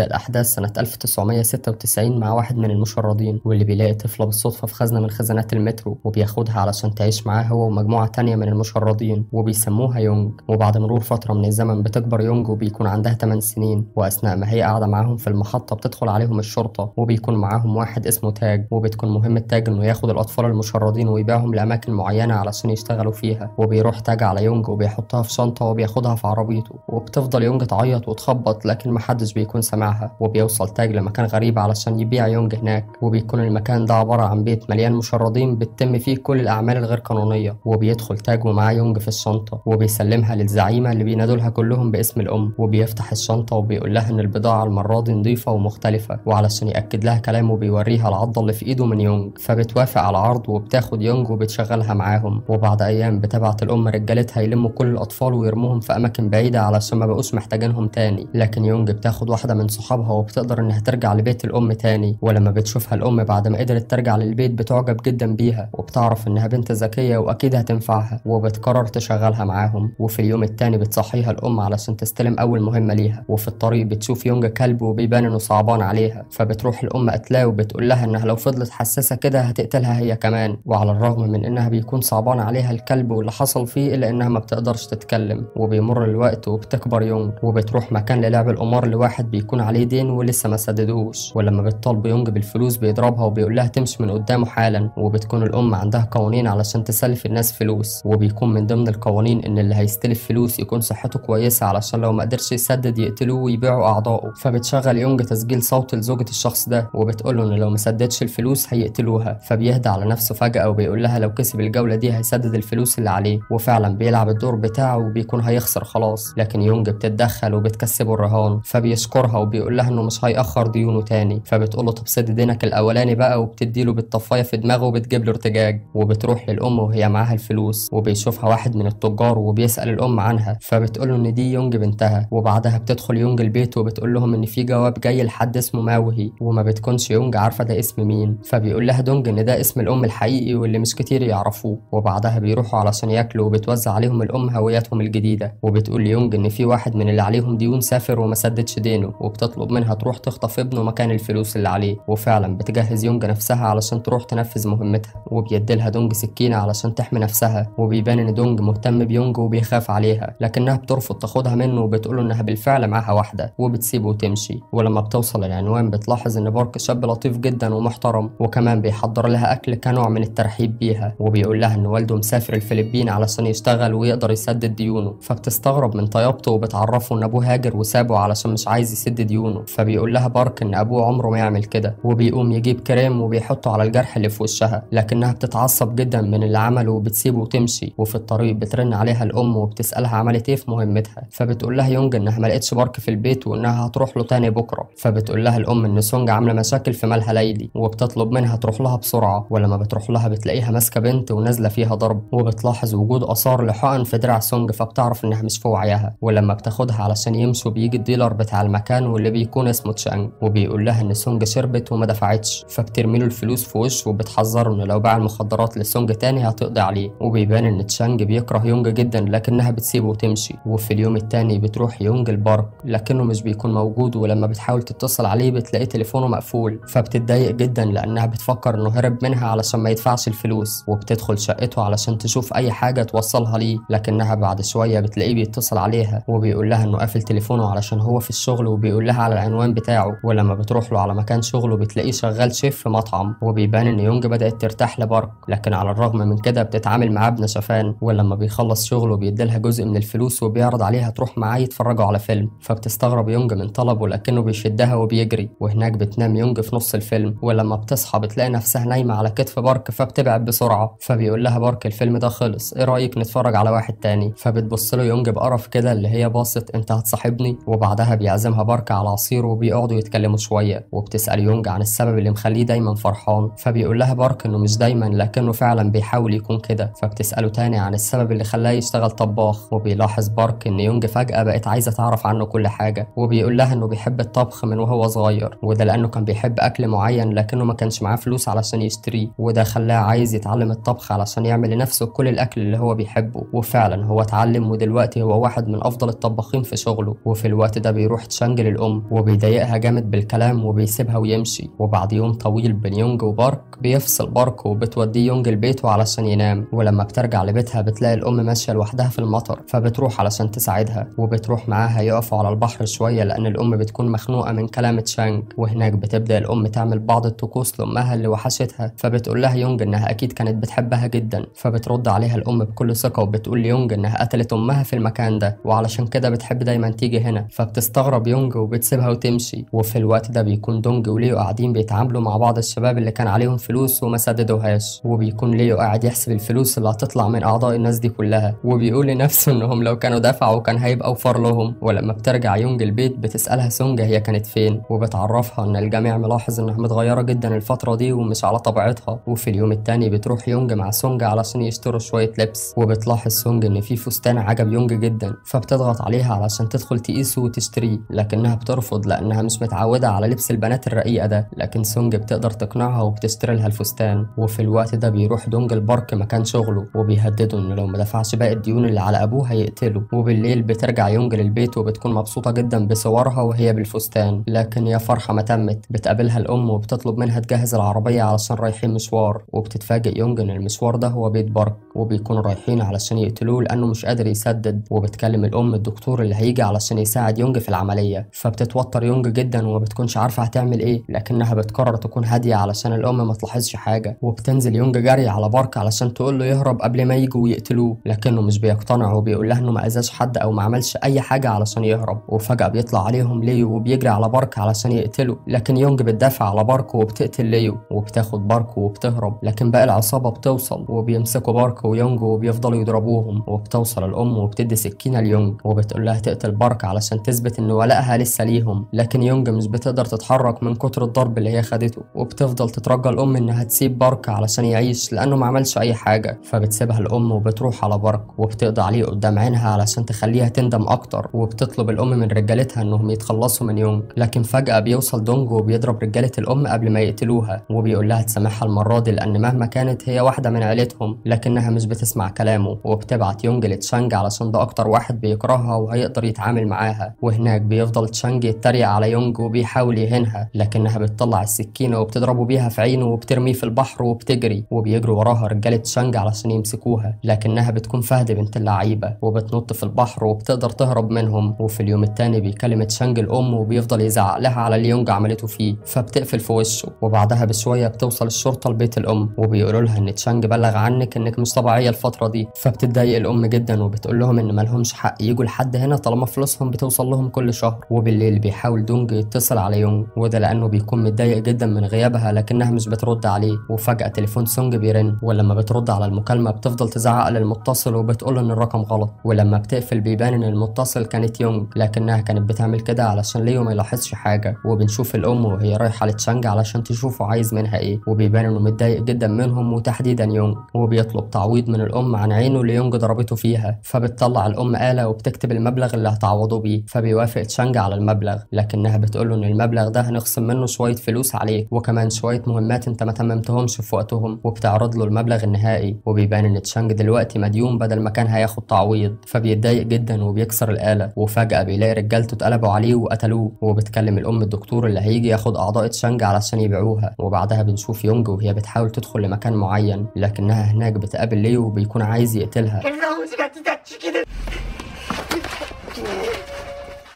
بتبدأ الأحداث سنة 1996 مع واحد من المشردين، واللي بيلاقي طفلة بالصدفة في خزنة من خزانات المترو وبياخدها علشان تعيش معاه هو ومجموعة تانية من المشردين وبيسموها يونج. وبعد مرور فترة من الزمن بتكبر يونج وبيكون عندها 8 سنين، وأثناء ما هي قاعدة معاهم في المحطة بتدخل عليهم الشرطة وبيكون معاهم واحد اسمه تاج، وبتكون مهمة تاج إنه ياخد الأطفال المشردين ويبيعهم لأماكن معينة علشان يشتغلوا فيها. وبيروح تاج على يونج وبيحطها في شنطة وبياخدها في عربيته، وبتفضل يونج تعيط وتخبط لكن محدش بيكون سامعها. وبيوصل تاج لمكان غريب علشان يبيع يونج هناك، وبيكون المكان ده عبارة عن بيت مليان مشردين بتتم فيه كل الأعمال الغير قانونية. وبيدخل تاج ومعاه يونج في الشنطة وبيسلمها للزعيمة اللي بينادولها كلهم باسم الأم، وبيفتح الشنطة وبيقول لها إن البضاعة المرة دي نظيفة ومختلفة، وعلشان يأكد لها كلامه بيوريها العضة اللي في إيده من يونج، فبتوافق على العرض وبتاخد يونج وبتشغلها معاهم. وبعد أيام بتبعت الأم رجالتها يلموا كل الأطفال ويرموهم في أماكن بعيدة علشان ما بقوش محتاجينهم تاني. لكن يونج بتاخد واحدة من صحابها وبتقدر إنها ترجع لبيت الأم تاني، ولما بتشوفها الأم بعد ما قدرت ترجع للبيت بتعجب جدا بيها وبتعرف إنها بنت ذكية وأكيد هتنفعها، وبتقرر تشغلها معاهم. وفي اليوم التاني بتصحيها الأم علشان تستلم أول مهمة ليها، وفي الطريق بتشوف يونج كلب وبيبان إنه صعبان عليها، فبتروح الأم قتلاه وبتقول لها إنها لو فضلت حساسة كده هتقتلها هي كمان. وعلى الرغم من إنها بيكون صعبان عليها الكلب واللي حصل فيه إلا إنها ما بتقدرش تتكلم. وبيمر الوقت وبتكبر يونج وبتروح مكان للعب القمار لواحد بيكون عليه دين ولسه ما سددوش، ولما بتطالب يونج بالفلوس بيضربها وبيقول لها تمشي من قدامه حالا. وبتكون الأم عندها قوانين علشان تسلف الناس فلوس، وبيكون من ضمن القوانين إن اللي هيستلف فلوس يكون صحته كويسة علشان لو ما قدرش يسدد يقتلوه ويبيعوا أعضائه. فبتشغل يونج تسجيل صوت لزوجة الشخص ده وبتقوله إن لو ما سددش الفلوس هيقتلوها، فبيهدى على نفسه فجأة وبيقول لها لو كسب الجولة دي هيسدد الفلوس اللي عليه. وفعلا بيلعب الدور بتاعه وبيكون هيخسر خلاص، لكن يونج بتتدخل وبتكسبه الرهان، فبيشكرها وبيقول لها إنه مش هيأخر ديونه تاني. فبتقوله طب سد دينك الأولاني بقى، وبتديله بالطفاية في دماغه وبتجيب له ارتجاج. وبتروح للأم وهي معاها الفلوس وبيشوفها واحد من التجار وبيسأل الأم عنها، فبتقوله إن دي يونج بنتها. وبعدها بتدخل يونج البيت وبتقول لهم إن في جواب جاي لحد اسمه ماوهي، وما بتكونش يونج عارفة ده اسم مين، فبيقول لها دونج إن ده اسم الأم الحقيقي واللي مش كتير يعرفوه. وبعدها بيروحوا علشان ياكلوا وبتوزع عليهم الأم هوياتهم الجديدة، وبتقول ليونج إن في واحد من اللي عليهم ديون سافر وما سددش دينه، وبتطلب منها تروح تخطف ابنه مكان الفلوس اللي عليه. وفعلا بتجهز يونج نفسها علشان تروح تنفذ مهمتها، وبيديلها دونج سكينة علشان تحمي نفسها. وبيبان إن دونج مهتم بيونج وبيخاف عليها، لكنها بترفض تاخدها منه وبتقوله إنها بالفعل معاها واحدة وبتسيبه وتمشي. ولما بتوصل العنوان بتلاحظ إن بارك شاب لطيف جدا ومحترم، وكمان بيحضر لها أكل كنوع من الترحيب بيها، وبيقول لها إن والده مسافر الفلبين علشان يشتغل ويقدر يسدد ديونه. فبتستغرب من طيابته وبتعرفه إن أبوه هاجر وسابه علشان مش عايز يسد ديونه، فبيقول لها بارك إن أبوه عمره ما يعمل كده، وبيقوم يجيب كريم وبيحطه على الجرح اللي في وشها، لكنها بتتعصب جدا من اللي عمله وبتسيبه وتمشي. وفي الطريق بترن عليها الأم وبتسألها عملت إيه في مهمتها، فبتقول لها يونج إنها ما لقتش بارك في البيت وإنها هتروح له تاني بكرة. فبتقول لها الأم إن سونج عاملة مشاكل في مالها ليلي وبتطلب منها تروح لها بسرعة، ولما بتروح لها بتلاقيها ماسكة بنت ونازلة فيها ضرب، وبتلاحظ وجود آثار لحقن في دراع سونج فبتعرف إنها مش في وعيها. ولما بتاخدها علشان يمشوا بيجي الديلر بتاع المكان واللي بيكون اسمه تشانج، وبيقول لها إن سونج شربت وما دفعتش، فبترمي له الفلوس في وشه وبتحذره إنه لو باع المخدرات لسونج تاني هتقضي عليه. وبيبان إن تشانج بيكره يونج جدا لكنها بتسيبه وتمشي. وفي اليوم التاني بتروح يونج البارك لكنه مش بيكون موجود، ولما بتحاول تتصل عليه بتلاقي تليفونه مقفول، فبتتضايق جدا لأنها بتفكر إنه هرب منها علشان ما يدفعش الفلوس. وبتدخل شقته علشان تشوف أي حاجة توصلها ليه، لكنها بعد شوية بتلاقيه بيتصل عليها وبيقول لها إنه قافل تليفونه علشان هو في الشغل، وبيقول لها على العنوان بتاعه. ولما بتروح له على مكان شغله بتلاقيه شغال شيف في مطعم، وبيبان إن يونج بدأت ترتاح لبارك، لكن على الرغم من كده بتتعامل معاه بنشفان. ولما بيخلص شغله بيديلها جزء من الفلوس وبيعرض عليها تروح معاه يتفرجوا على فيلم، فبتستغرب يونج من طلبه لكنه بيشدها وبيجري. وهناك بتنام يونج في نص الفيلم، ولما بتصحى بتلاقي نفسها نايمة على كتف بارك فبتبعد بسرعة. فبيقول لها بارك الفيلم ده خلص، ايه رأيك نتفرج على واحد تاني؟ فبتبص له يونج بقرف كده اللي هي باصت انت هتصاحبني. وبعدها بيعزمها بارك على عصير وبيقعدوا يتكلموا شوية، وبتسأل يونج عن السبب اللي مخليه دايما فرحان، فبيقول لها بارك انه مش دايما لكنه فعلا بيحاول يكون كده. فبتسأله تاني عن السبب اللي خلاه يشتغل طباخ، وبيلاحظ بارك ان يونج فجأة بقت عايزة تعرف عنه كل حاجة، وبيقول لها انه بيحب الطبخ من وهو صغير، وده لانه كان بيحب اكل معين لكنه ما كانش معاه فلوس علشان يشتريه، وده خلاه عايز يتعلم الطبخ علشان يعمل لنفسه كل الاكل اللي هو بيحبه. وفعلا هو اتعلم ودلوقتي هو واحد من افضل الطباخين في شغله. وفي الوقت ده بيروح تشانج للام الأم وبيضايقها جامد بالكلام وبيسيبها ويمشي. وبعد يوم طويل بين يونج وبارك بيفصل بارك وبتوديه يونج لبيته علشان ينام. ولما بترجع لبيتها بتلاقي الأم ماشية لوحدها في المطر، فبتروح علشان تساعدها وبتروح معاها يقفوا على البحر شوية لأن الأم بتكون مخنوقة من كلام تشانج. وهناك بتبدأ الأم تعمل بعض الطقوس لأمها اللي وحشتها، فبتقول لها يونج إنها أكيد كانت بتحبها جدا. فبترد عليها الأم بكل ثقة وبتقول ليونج إنها قتلت أمها في المكان ده وعلشان كده بتحب دايما تيجي هنا. فبتستغرب يونج وبتسيبها وتمشي. وفي الوقت ده بيكون دونج وليو قاعدين بيتعاملوا مع بعض الشباب اللي كان عليهم فلوس وما سددوهاش. وبيكون ليو قاعد يحسب الفلوس اللي هتطلع من أعضاء الناس دي كلها، وبيقول لنفسه إنهم لو كانوا دفعوا كان هيبقى أوفر لهم. ولما بترجع يونج البيت بتسألها سونج هي كانت فين، وبتعرفها إن الجميع ملاحظ إنها متغيرة جدا الفترة دي ومش على طبيعتها. وفي اليوم التاني بتروح يونج مع سونج علشان يشتروا شوية لبس، وبتلاحظ سونج إن في فستان عجب يونج جدا، فبتضغط عليها علشان تدخل تقيسه وتشتريه، لكنها بترفض لأنها مش متعودة على لبس البنات الرقيقة ده. لكن سونج بتقدر تقنعها وبتشتري لها الفستان. وفي الوقت ده بيروح دونج البارك مكان شغله وبيهدده إنه لو ما دفعش باقي الديون اللي على أبوه هيقتله. وبالليل بترجع يونج للبيت وبتكون مبسوطة جدا بصورها وهي بالفستان. لكن يا فرحة ما تمت، بتقابلها الأم وبتطلب منها تجهز العربية علشان رايحين مشوار. وبتتفاجئ يونج إن المشوار ده هو بيت بارك، وبيكونوا رايحين علشان يقتلوه لأنه مش قادر يسدد. وبتكلم الأم الدكتور اللي هيجي علشان يساعد يونج في العملية، فبتتوتر يونج جدا وما بتكونش عارفة هتعمل إيه، لكنها بتقرر تكون هادية علشان الأم ما تلاحظش حاجة. وبتنزل يونج جري على بارك علشان تقول له يهرب قبل ما يجوا ويقتلوه، لكنه مش بيقتنع وبيقول لها إنه ما أذاش حد أو ما عملش أي حاجة علشان يهرب. وفجأة بيطلع عليهم ليو وبيجري على بارك علشان يقتله، لكن يونج بتدافع على بارك وبتقتل ليو وبتاخد بارك وبتهرب. لكن باقي العصابة بتوصل وبيمسكوا بارك ويونج وبيفضلوا يضربوهم. وبتوصل الأم وبتدي سكينة ليونج وبتقول لها تقتل بارك علشان تثبت إن ولائها لسه ليهم، لكن يونج مش بتقدر تتحرك من كتر الضرب اللي هي خدته. وبتفضل تترجى الأم إنها تسيب بارك علشان يعيش لأنه ما عملش أي حاجة. فبتسيبها الأم وبتروح على بارك وبتقضي عليه قدام عينها علشان تخليها تندم أكتر. وبتطلب الأم من رجالتها إنهم يتخلصوا من يونج، لكن فجأة بيوصل دونج وبيضرب رجالة الأم قبل ما يقتلوها. وبيقول لها تسامحها المرة دي لأن مهما كانت هي واحدة من عيلتهم، لكنها مش بتسمع كلامه. وبتبعت يونج لتشانج علشان ده أكتر واحد بيكرهها وهيقدر يتعامل معاها. وهناك بيفضل تشانج يتريق على يونج وبيحاول يهينها، لكنها بتطلع السكينة وبتضربه بيها في عينه وبترميه في البحر وبتجري. وبيجروا وراها رجالة تشانج علشان يمسكوها، لكنها بتكون فهد بنت اللعيبة وبتنط في البحر وبتقدر تهرب منهم. وفي اليوم التاني بيكلم تشانج الأم وبيفضل يزعق لها على اللي يونج عملته فيه، فبتقفل في وشه. وبعدها بشوية بتوصل الشرطة لبيت الأم وبيقولوا لها إن تشانج بلغ عنك إنك مش طبيعية الفترة دي. فبتتضايق الأم جدا وبتقول لهم إن مالهمش حق يجوا لحد هنا طالما فلوسهم بتوصل لهم كل شهر. وبالليل بيحاول دونج يتصل على يونج، وده لأنه بيكون متضايق جدا من غيابها، لكنها مش بترد عليه. وفجأة تليفون سونج بيرن، ولما بترد على المكالمة بتفضل تزعق للمتصل وبتقول إن الرقم غلط. ولما بتقفل بيبان إن المتصل كانت يونج، لكنها كانت بتعمل كده علشان ليو ما يلاحظش حاجة. وبنشوف الأم وهي رايحة لتشانج علشان تشوفه عايز منها إيه، وبيبان إنه متضايق جدا منهم وتحديدا يونج. وبيطلب تعويض من الأم عن عينه اللي يونج ضربته فيها. فبتطلع الأم آلة وبتكتب المبلغ اللي هتعوضه بيه، فبيوافق تشانج على المبلغ، لكنها بتقوله إن المبلغ ده هنخصم منه شوية فلوس عليه وكمان شوية مهمات أنت ما تممتهمش في وقتهم. وبتعرض له المبلغ النهائي، وبيبان إن تشانج دلوقتي مديون بدل ما كان هياخد تعويض. فبيتضايق جدا وبيكسر الآلة. وفجأة بيلاقي رجالته اتقلبوا عليه وقتلوه. وبتكلم الأم الدكتور اللي هيجي ياخد أعضاء تشانج علشان يبيعوها. وبعدها بنشوف يونج وهي بتحاول تدخل لمكان معين، لكنها هناك بتقابل ليو وبيكون عايز يقتلها.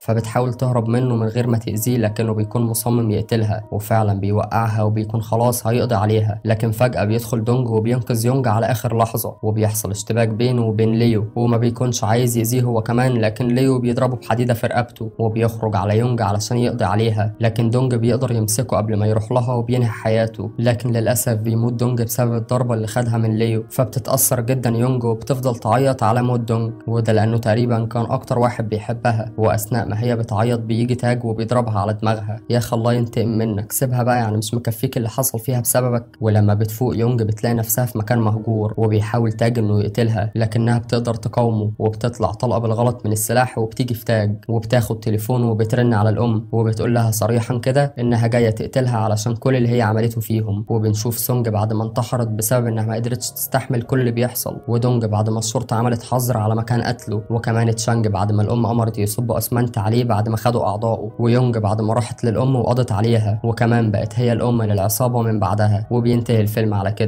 فبتحاول تهرب منه من غير ما تأذيه، لكنه بيكون مصمم يقتلها وفعلا بيوقعها وبيكون خلاص هيقضي عليها. لكن فجأة بيدخل دونج وبينقذ يونج على آخر لحظة، وبيحصل اشتباك بينه وبين ليو وما بيكونش عايز يأذيه هو كمان، لكن ليو بيضربه بحديدة في رقبته وبيخرج على يونج علشان يقضي عليها. لكن دونج بيقدر يمسكه قبل ما يروح لها وبينهي حياته، لكن للأسف بيموت دونج بسبب الضربة اللي خدها من ليو. فبتتأثر جدا يونج وبتفضل تعيط على موت دونج، وده لأنه تقريبا كان أكتر واحد بيحبها. وأثناء ما هي بتعيط بيجي تاج وبيضربها على دماغها. يا اخي الله ينتقم منك، سيبها بقى، يعني مش مكفيك اللي حصل فيها بسببك. ولما بتفوق يونج بتلاقي نفسها في مكان مهجور وبيحاول تاج انه يقتلها، لكنها بتقدر تقاومه وبتطلع طلقه بالغلط من السلاح وبتيجي في تاج وبتاخد تليفونه وبترن على الام وبتقول لها صريحا كده انها جايه تقتلها علشان كل اللي هي عملته فيهم. وبنشوف سونج بعد ما انتحرت بسبب انها ما قدرتش تستحمل كل اللي بيحصل، ودونج بعد ما الشرطه عملت حظر على مكان قتله، وكمان تشانج بعد ما الام امرت يصبوا اسمنت عليه بعد ما خدوا أعضائه، ويونج بعد ما راحت للأم وقضت عليها وكمان بقت هي الأم للعصابة من بعدها. وبينتهي الفيلم على كده.